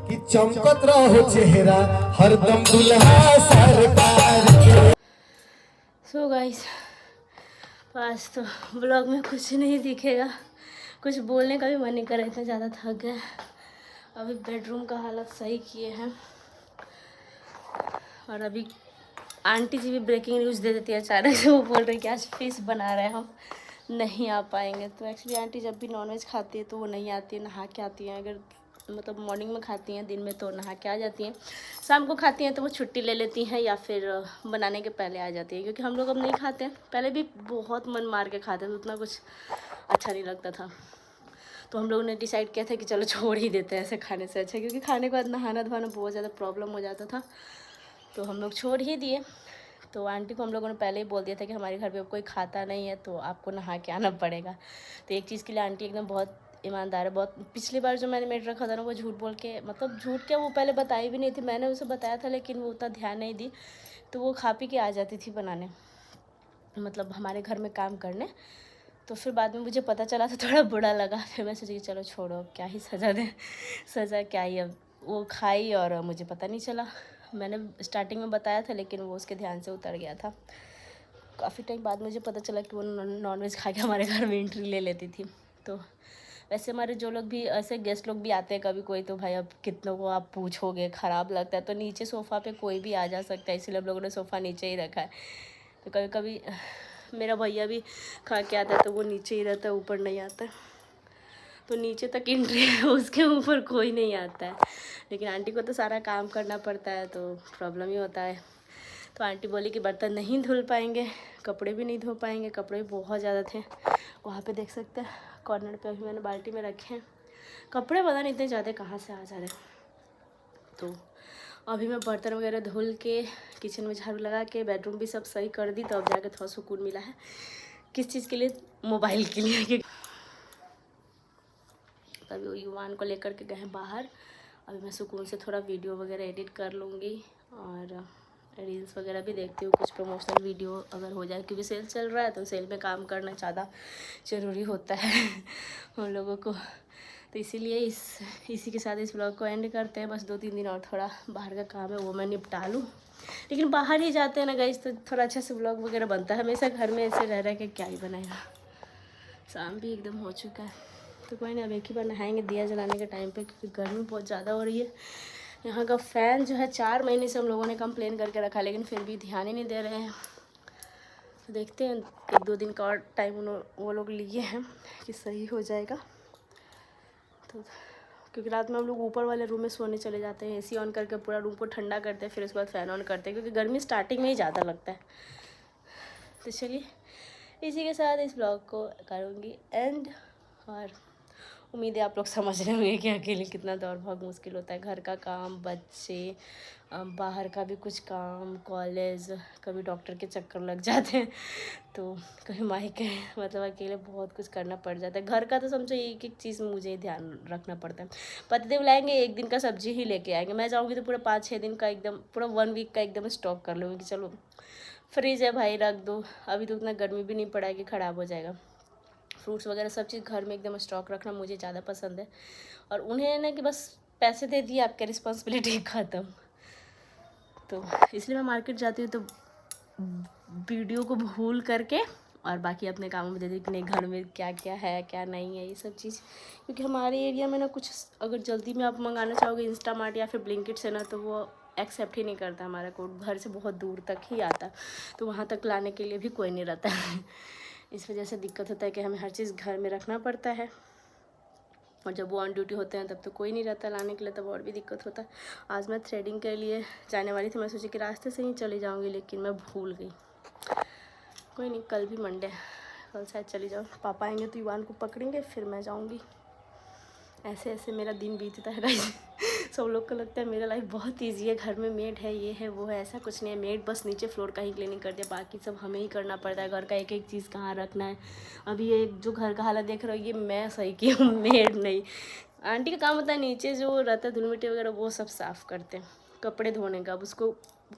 कि चमकत रहो चेहरा हरदम दुल्हा सरकार के। सो गाइस, आज तो ब्लॉग में कुछ नहीं दिखेगा, कुछ बोलने का भी मन नहीं कर रहा, इतना ज़्यादा थक गए। अभी बेडरूम का हालत सही किए हैं और अभी आंटी जी भी ब्रेकिंग न्यूज़ दे देती है अचानक से। वो बोल रही कि आज फिश बना रहे हैं, हम नहीं आ पाएंगे। तो एक्चुअली आंटी जब भी नॉनवेज खाती है तो वो नहीं आती है, नहा के आती हैं। अगर मतलब मॉर्निंग में खाती हैं, दिन में तो नहा के आ जाती हैं। शाम को खाती हैं तो वो छुट्टी ले लेती हैं या फिर बनाने के पहले आ जाती हैं, क्योंकि हम लोग अब नहीं खाते हैं। पहले भी बहुत मन मार के खाते थे, उतना कुछ अच्छा नहीं लगता था। तो हम लोगों ने डिसाइड किया था कि चलो छोड़ ही देते हैं ऐसे खाने से अच्छा, क्योंकि खाने के बाद नहाना धोना बहुत ज़्यादा प्रॉब्लम हो जाता था। तो हम लोग छोड़ ही दिए। तो आंटी को हम लोगों ने पहले ही बोल दिया था कि हमारे घर पे कोई खाता नहीं है तो आपको नहा के आना पड़ेगा। तो एक चीज़ के लिए आंटी एकदम बहुत ईमानदार है। बहुत पिछली बार जो मैंने मेड रखा था ना, वो झूठ बोल के, मतलब झूठ क्या, वो पहले बताई भी नहीं थी। मैंने उसे बताया था लेकिन वो उतना ध्यान नहीं दी, तो वो खा पी के आ जाती थी बनाने, मतलब हमारे घर में काम करने। तो फिर बाद में मुझे पता चला तो थोड़ा बुरा लगा। फिर मैं सोची चलो छोड़ो, क्या ही सज़ा दें, सज़ा क्या ही। अब वो खाई और मुझे पता नहीं चला। मैंने स्टार्टिंग में बताया था लेकिन वो उसके ध्यान से उतर गया था। काफ़ी टाइम बाद मुझे पता चला कि वो नॉनवेज खा के हमारे घर में एंट्री ले लेती थी। तो वैसे हमारे जो लोग भी ऐसे गेस्ट लोग भी आते हैं कभी कोई, तो भाई अब कितनों को आप पूछोगे, ख़राब लगता है। तो नीचे सोफ़ा पे कोई भी आ जा सकता है, इसलिए हम लोगों ने सोफ़ा नीचे ही रखा है। तो कभी कभी मेरा भैया भी खा के आता है तो वो नीचे ही रहता है, ऊपर नहीं आता है। तो नीचे तक एंट्री है, उसके ऊपर कोई नहीं आता है। लेकिन आंटी को तो सारा काम करना पड़ता है तो प्रॉब्लम ही होता है। तो आंटी बोली कि बर्तन नहीं धुल पाएंगे, कपड़े भी नहीं धो पाएंगे। कपड़े भी बहुत ज़्यादा थे, वहाँ पे देख सकते हैं कॉर्नर पे अभी मैंने बाल्टी में रखे हैं। कपड़े पता नहीं इतने ज़्यादा कहाँ से आ जा रहे। तो अभी मैं बर्तन वगैरह धुल के किचन में झाड़ू लगा के बेडरूम भी सब सही कर दी। तो अब जाके थोड़ा सुकून मिला है। किस चीज़ के लिए? मोबाइल के लिए। तभी वो युवान को लेकर के गए हैं बाहर। अभी मैं सुकून से थोड़ा वीडियो वगैरह एडिट कर लूँगी और रील्स वगैरह भी देखती हूँ, कुछ प्रमोशनल वीडियो अगर हो जाए, क्योंकि सेल चल रहा है तो सेल में काम करना ज़्यादा ज़रूरी होता है हम लोगों को। तो इसीलिए इसी के साथ इस ब्लॉग को एंड करते हैं। बस 2-3 दिन और थोड़ा बाहर का काम है वो मैं निपटा लूँ। लेकिन बाहर ही जाते हैं ना गाइस तो थोड़ा अच्छा से ब्लॉग वगैरह बनता है। हमेशा घर में ऐसे रह के क्या ही बनाएगा। शाम भी एकदम हो चुका है तो कोई नहीं, अब एक ही बार नहाएंगे दिया जलाने के टाइम पे, क्योंकि गर्मी बहुत ज़्यादा हो रही है। यहाँ का फ़ैन जो है 4 महीने से हम लोगों ने कंप्लेन करके रखा, लेकिन फिर भी ध्यान ही नहीं दे रहे हैं। तो देखते हैं 1-2 दिन का और टाइम वो लोग लिए हैं कि सही हो जाएगा। तो क्योंकि रात में हम लोग ऊपर वाले रूम में सोने चले जाते हैं, एसी ऑन करके पूरा रूम को ठंडा करते हैं, फिर उसके बाद फ़ैन ऑन करते हैं, क्योंकि गर्मी स्टार्टिंग में ही ज़्यादा लगता है। तो चलिए इसी के साथ इस ब्लॉग को करूँगी एंड। और उम्मीद है आप लोग समझ रहे होंगे कि अकेले कितना दौड़ भाग मुश्किल होता है। घर का काम, बच्चे, बाहर का भी कुछ काम, कॉलेज, कभी डॉक्टर के चक्कर लग जाते हैं, तो कभी मायके, मतलब अकेले बहुत कुछ करना पड़ जाता है। घर का तो समझो एक एक चीज़ में मुझे ही ध्यान रखना पड़ता है। पतिदेव लाएंगे 1 दिन का सब्जी ही लेके आएंगे, मैं जाऊँगी तो पूरा 5-6 दिन का एकदम पूरा 1 वीक का एकदम स्टॉक कर लूँगी कि चलो फ्रिज है भाई रख दो। अभी तो उतना गर्मी भी नहीं पड़ा है कि ख़राब हो जाएगा। फ्रूट्स वगैरह सब चीज़ घर में एकदम स्टॉक रखना मुझे ज़्यादा पसंद है। और उन्हें ना कि बस पैसे दे दिए आपके रिस्पॉन्सिबिलिटी ख़त्म। तो इसलिए मैं मार्केट जाती हूँ तो वीडियो को भूल करके और बाकी अपने कामों में दे दी कि नहीं घर में क्या क्या है क्या नहीं है ये सब चीज़। क्योंकि हमारे एरिया में ना कुछ अगर जल्दी में आप मंगाना चाहोगे इंस्टामार्ट या फिर ब्लिंकिट से ना, तो वो एक्सेप्ट ही नहीं करता हमारा कोड, घर से बहुत दूर तक ही आता, तो वहाँ तक लाने के लिए भी कोई नहीं रहता है। इस वजह से दिक्कत होता है कि हमें हर चीज़ घर में रखना पड़ता है। और जब वो ऑन ड्यूटी होते हैं तब तो कोई नहीं रहता लाने के लिए, तब और भी दिक्कत होता है। आज मैं थ्रेडिंग के लिए जाने वाली थी, मैं सोची कि रास्ते से ही चली जाऊँगी लेकिन मैं भूल गई। कोई नहीं, कल भी मंडे, कल शायद चली जाऊँ। पापा आएंगे तो युवान को पकड़ेंगे फिर मैं जाऊँगी। ऐसे ऐसे मेरा दिन बीतता है गाइस। सब लोग को लगता है मेरा लाइफ बहुत ईजी है, घर में मेड है, ये है वो है, ऐसा कुछ नहीं है। मेड बस नीचे फ्लोर का ही क्लीनिंग कर दिया, बाकी सब हमें ही करना पड़ता है। घर का एक एक चीज़ कहाँ रखना है। अभी ये जो घर का हालत देख रहे हो ये मैं सही की हूँ, मेड नहीं। आंटी का काम होता है नीचे जो रहता है धूल मिट्टी वगैरह वो सब साफ़ करते हैं। कपड़े धोने का, अब उसको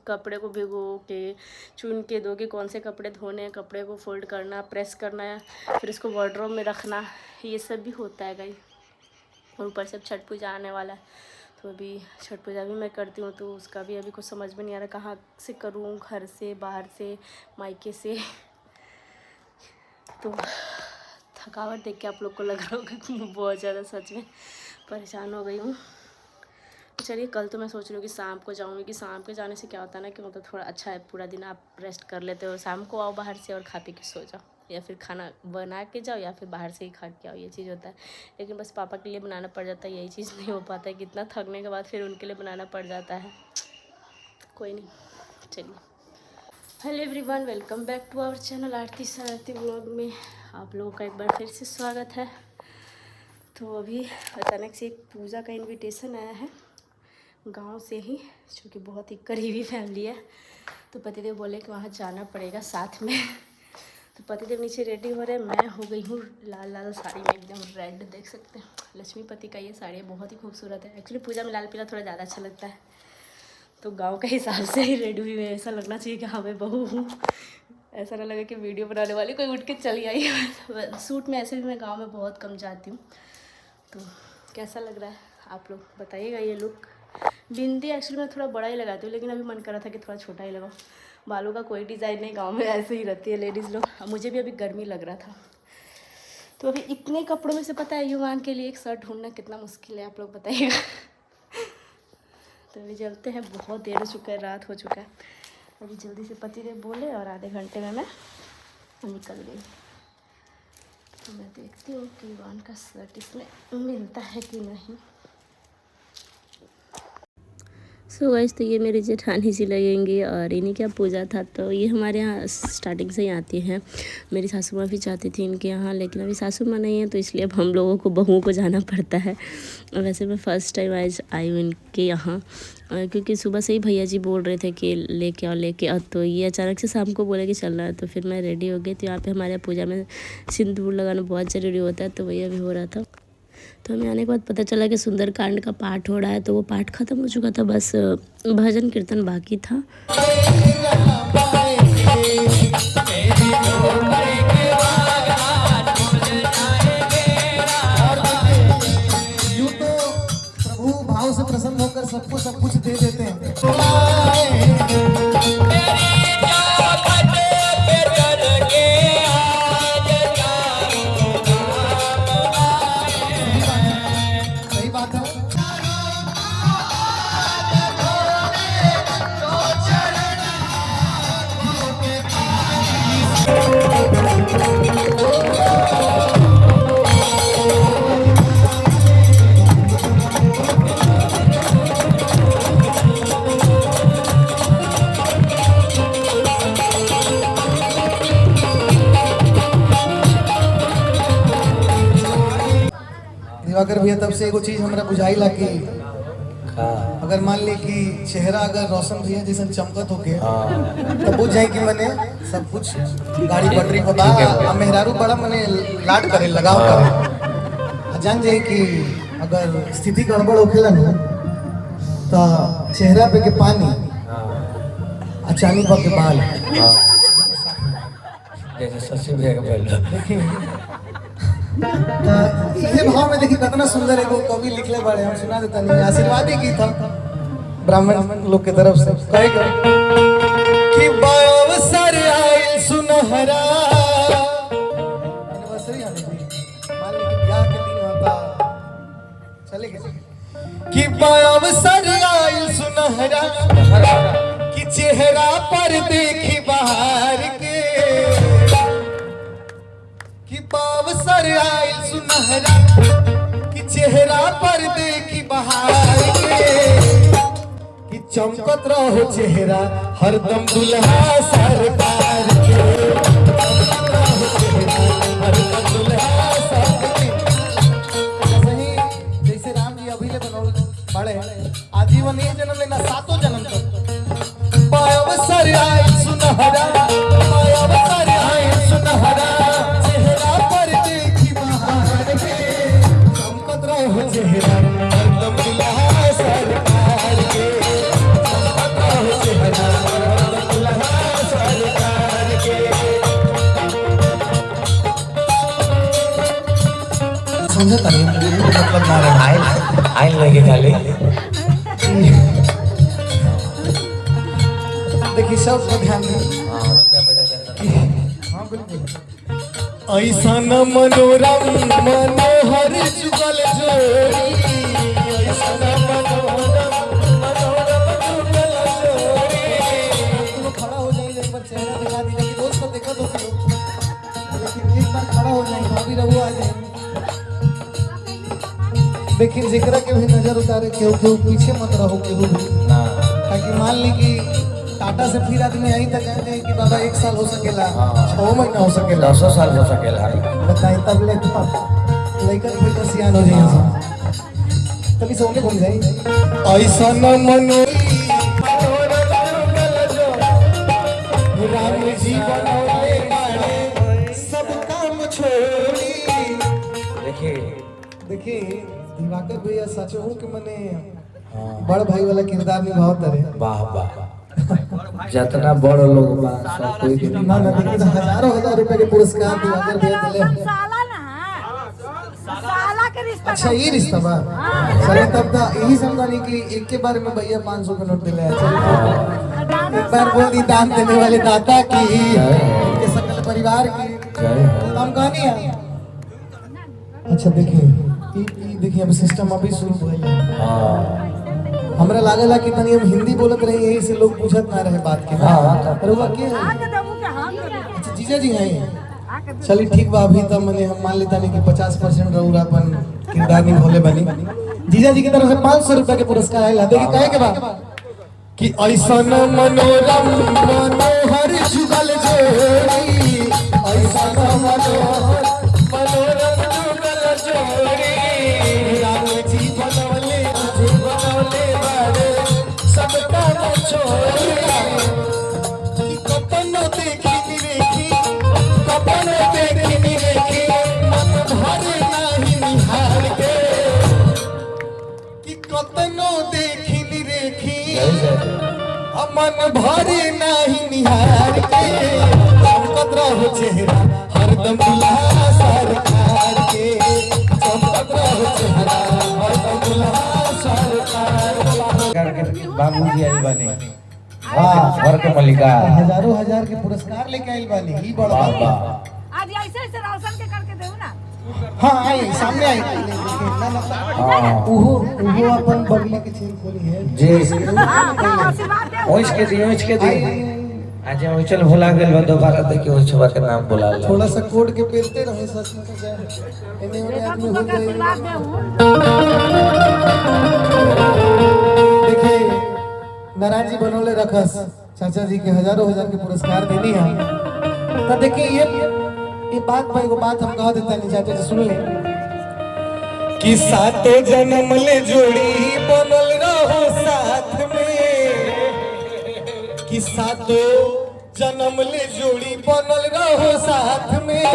कपड़े को भिगो के चुन के दो कि कौन से कपड़े धोने हैं, कपड़े को फोल्ड करना, प्रेस करना है, फिर इसको वार्डरोब में रखना, ये सब भी होता है गाइस। और ऊपर से अब छठ पूजा आने वाला है तो अभी छठ पूजा भी मैं करती हूँ, तो उसका भी अभी कुछ समझ में नहीं आ रहा कहाँ से करूँ, घर से, बाहर से, मायके से। तो थकावट देख के आप लोग को लग रहा होगा कि मैं बहुत ज़्यादा सच में परेशान हो गई हूँ। चलिए कल तो मैं सोच रही हूँ कि शाम को जाऊँगी, कि शाम के जाने से क्या होता है ना कि मतलब थोड़ा अच्छा है, पूरा दिन आप रेस्ट कर लेते हो, शाम को आओ बाहर से और खा पी के सो जाओ, या फिर खाना बना के जाओ या फिर बाहर से ही खा के आओ, ये चीज़ होता है। लेकिन बस पापा के लिए बनाना पड़ जाता है, यही चीज़ नहीं हो पाता है कि इतना थकने के बाद फिर उनके लिए बनाना पड़ जाता है। कोई नहीं, चलिए। Hello everyone, welcome back to our channel Aarti Shararti vlog में आप लोगों का एक बार फिर से स्वागत है। तो अभी अचानक से एक पूजा का इनविटेशन आया है गांव से ही, जो कि बहुत ही करीबी फैमिली है। तो पतिदेव बोले कि वहाँ जाना पड़ेगा साथ में। तो पतिदेव नीचे रेडी हो रहे हैं, मैं हो गई हूँ लाल लाल साड़ी में, एकदम रेड, देख सकते हैं। लक्ष्मीपति का ये साड़ी बहुत ही खूबसूरत है। एक्चुअली पूजा में लाल पीला थोड़ा ज़्यादा अच्छा लगता है, तो गांव के हिसाब से ही रेडी हुई है। ऐसा लगना चाहिए कि हाँ मैं बहू हूँ, ऐसा ना लगे कि वीडियो बनाने वाली कोई उठ के चली आई है। सूट में ऐसे भी मैं गांव में बहुत कम जाती हूँ। तो कैसा लग रहा है आप लोग बताइएगा ये लुक। बिंदी एक्चुअली मैं थोड़ा बड़ा ही लगाती हूँ, लेकिन अभी मन कर रहा था कि थोड़ा छोटा ही लगाऊँ। बालों का कोई डिज़ाइन नहीं, गांव में ऐसे ही रहती है लेडीज़ लोग। मुझे भी अभी गर्मी लग रहा था, तो अभी इतने कपड़ों में से पता है युवान के लिए एक शर्ट ढूंढना कितना मुश्किल है, आप लोग बताइएगा। तो अभी चलते हैं, बहुत देर हो चुका है, रात हो चुका है। अभी जल्दी से पतिदेव बोले और आधे घंटे में मैं निकल गई। तो मैं देखती हूँ कि युवान का शर्ट इसमें मिलता है कि नहीं। सो गाइस, तो ये मेरी जेठानी जी लगेंगी और इन्हीं का पूजा था। तो ये हमारे यहाँ स्टार्टिंग से ही आती हैं। मेरी सासू माँ भी चाहती थी इनके यहाँ, लेकिन अभी सासू माँ नहीं है, तो इसलिए अब हम लोगों को बहुओं को जाना पड़ता है। और वैसे मैं फ़र्स्ट टाइम आज आई हूँ इनके यहाँ, क्योंकि सुबह से ही भैया जी बोल रहे थे कि लेके आओ। तो ये अचानक से शाम को बोले कि चलना है, तो फिर मैं रेडी हो गई। तो यहाँ पर हमारे यहाँ पूजा में सिंदूर लगाना बहुत ज़रूरी होता है, तो वही अभी हो रहा था। तो हमें आने के बाद पता चला कि सुंदरकांड का पाठ हो रहा है, तो वो पाठ ख़त्म हो चुका था, बस भजन कीर्तन बाकी था। यूं तो प्रभु भाव से प्रसन्न होकर सबको सब कुछ दे देते हैं। सही बात है। दिवाकर भैया तब से एगो चीज हमरा बुझाई ला कि अगर मान ली कि चेहरा अगर रोशन भैया जैसा चमकत होके तो बुझ जाए कि मैंने सब कुछ गाड़ी पटरी पर बा। मेहरारू बड़ा मैंने लाड करे लगाव करे, जान जाए कि अगर स्थिति गड़बड़ होखेला ना तो चेहरा पे के पानी अचानी पर के बाल जैसे शशि भैया का पहले ये भाव में देखिए कितना सुंदर एगो कवि लिखले बड़े, हम सुना देता नहीं, आशीर्वाद ही की था ब्राह्मण लोग के तरफ से। कहेगा कि बावसर आइल सुनहरा, एनिवर्सरी आने की मान ली ब्याह के दिन होता चले गए कि बावसर आइल सुनहरा कि चेहरा पर देखी बाहर के, कि बावसर आइल सुनहरा कि चेहरा पर देखी बहार के, कि चमकत रहो चेहरा हरदम दुल्हा सरकार के, चमकत रहो चेहरा हरदम दुल्हा सरकार के। जैसे राम जी अभी ले बनौल बड़े आजीवन एक जन्म लेना 7 जन्म तक। बावसर आइल सुनहरा, बावसर आइल सुनहरा चेहरा हरदम दुल्हा सरकार के, चेहरा हरदम दुल्हा सरकार के। समझता नहीं मतलब ना रहा आइन लगे खाली देखिए सब पर ध्यान दें। हाँ बिल्कुल। ऐसा न मनोरम मनोहर जुगल जोड़ी, ऐसा न मनोरम मनोरम जुगल जोड़ी। तुम खड़ा हो जाइए, एक बार चेहरा दिखा दी, लेकिन रोज तो देखो तो क्यों, लेकिन एक बार खड़ा हो जाए, भाभी रहू आ जाए। देखिए जिक्र के भी नजर उतारे, क्यों क्यों पीछे मत रहो केहू भी, ताकि मान ली कि टाटा से फिर आदमी आई तो कहते हैं कि बाबा 1 साल हो सकेला, 6 महीना हो सकेला, 10 साल हो सकेला। बताए तब ले तो लइकन कोई तो सियान हो जाइए सब, तभी सोने घूम जाई। ऐसा न मनो राम जी बनौले बाड़े सब काम छोड़ी। देखिए दिवाकर भैया सच हो कि मने बड़ भाई वाला किरदार निभावत रहे। वाह वाह, जितना बड़ लोग बा सब कोई के ना ना, देखिए तो हजारों हजार रुपए के पुरस्कार दिवाकर भैया दिले। अच्छा ये रिश्ता बा, चले तब तो यही समझानी कि एक के बारे में भैया 500 का नोट दिले। एक बार बोल दी दान देने वाले दाता की, उनके सकल परिवार की हम कहानी है। अच्छा देखिए देखिए अब सिस्टम अभी शुरू हुआ। हमरा लागला कि तनी हम हिंदी बोलत रही, यही से लोग पूछत ना रहे बात के। पर हुआ के अच्छा जीजा जी हैं, चलिए ठीक बा। अभी तब मैंने हम मान लेता नहीं कि 50% रहुरा अपन किरदार निभाले बनी। जीजा जी की तरफ से 500 रुपए के पुरस्कार आए। देखिए कहे के बा कि ऐसा न मनोरम मनोहर जुगल जोड़ी, ऐसा न मनोहर मनोरम जुगल जोड़ी। राम जी बनौले बाड़े सब काम छोड़ी। कपनो देखी निरेखी, कपनो देखी निरेखी, मन भरे नाही निहार के। कि कतनो देखी निरेखी, मन भरे नाही निहार के। चमकत रहो चेहरा हरदम दुल्हा सरकार के, चमकत रहो चेहरा हरदम दुल्हा सरकार के। बाबूजी आई बने, वाह घर के मलिका, हजारों हजार के पुरस्कार लेके आइल बानी। ही बड़ बात बा। आज ऐसे ऐसे रोशन के करके देऊ ना। हाँ आई सामने आई। ना ना उहो अपन बगली के चेन खोली है जी। आशीर्वाद दे। ओइस के दी आज हम चल भुला गेल बा, दोबारा देखिए ओइस छुआ के नाम बुला ले। थोड़ा सा कोड के पेलते रहे सच में तो जाए इन्हें उन्हें आदमी हो जाए। आशीर्वाद दे। देखिए नारायण जी बनौले रखस चाचा जी के हजारों हजार के पुरस्कार देनी है। तो देखिए ये बात भाई वो बात हम कहा देता नहीं चाचा जी सुन ले कि सातों जन्म ले जोड़ी बनल रहो साथ में, कि सातों जन्म ले जोड़ी बनल रहो साथ में।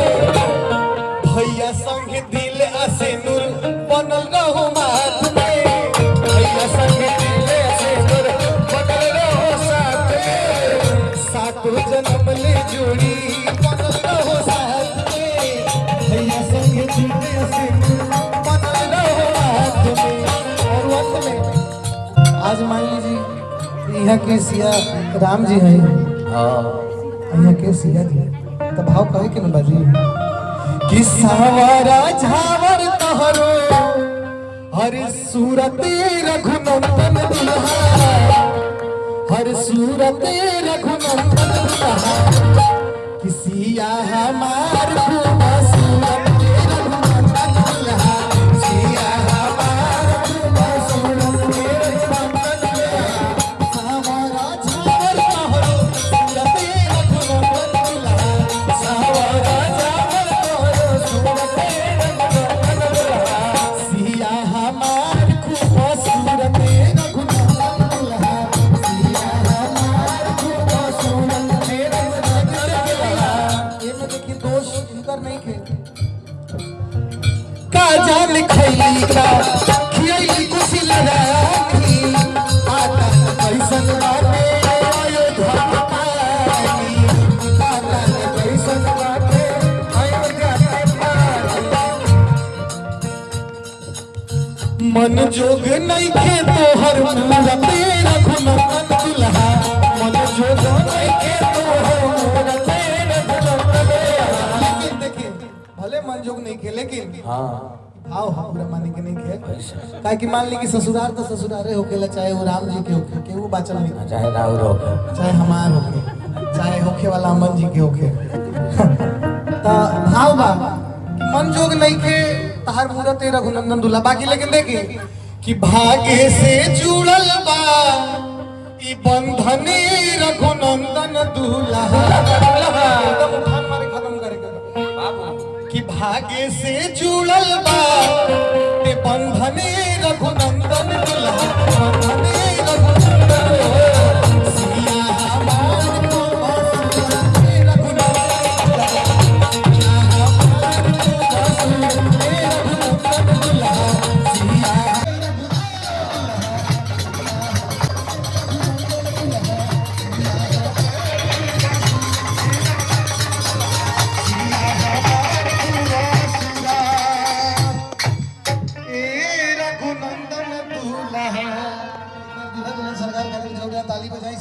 भैया संग दिल आसे नूर बनल रहो माथ में, भैया संग दिल आसे नूर बनल रहो साथ में। सातों जन्म ले जोड़ी बनल रहो साथ में, भैया संग दिल आसे नूर बनल रहो माथ में। और वक्त में आज मान लीजिए यहाँ के सिया राम जी हैं, यहाँ के सिया जी तो भाव कहे के न बाजी कि सावरा झावर तहरो हर सूरत रघुनंदन दुल्हा, हर सूरत रघुनंदन दुल्हा। कि सिया हमार खूब सूरत रघुनंदन दुल्हा, सिया हमार खूब सूरत रघुनंदन दुल्हा। सावरा झावर तहरो सूरत रघुनंदन दुल्हा, सावरा झावर तहरो सूरत रघुनंदन दुल्हा। सिया हमार खूब सूरत रघुनंदन दुल्हा, सिया हमार खूब सूरत रघुनंदन दुल्हा। ये में देखिए दोष इनकर नहीं थे। का जान खैली का खियली कुछ लड़ाकी, आता कैसन बाटे अयोध्या के पानी, आता कैसन बाटे अयोध्या के पानी। मन जोग नहीं खे तोहर मूरत रघुनंदन दुल्हा, मन जोग लेकिन हाँ आओ हाँ पूरा माने के नहीं खे ऐसा काहे कि मान ली कि ससुराल तो ससुराले होकेला, चाहे वो राम जी के होके के वो बाचल नहीं, चाहे राउर हो गया चाहे हमार होके, चाहे होखे वाला अमन जी के होके। तो भाव बा कि मन जोग नहीं के तहार मूरत है रघुनंदन दूल्हा। बाकी लेकिन देखी कि भाग्य से जुड़ल बा ई बंधन रघुनंदन दूल्हा। एकदम उठान मारे खत्म करे कि भाग्य से जुड़ल बा ते बंधन रघुनंदन दूल्हा, बंधन रघुनंदन सिया हमार को बसुरे रघुनंदन दूल्हा, हमार को बसुरे रघुनंदन दूल्हा, सिया रघुनंदन दूल्हा। सरकार ताली बजाई।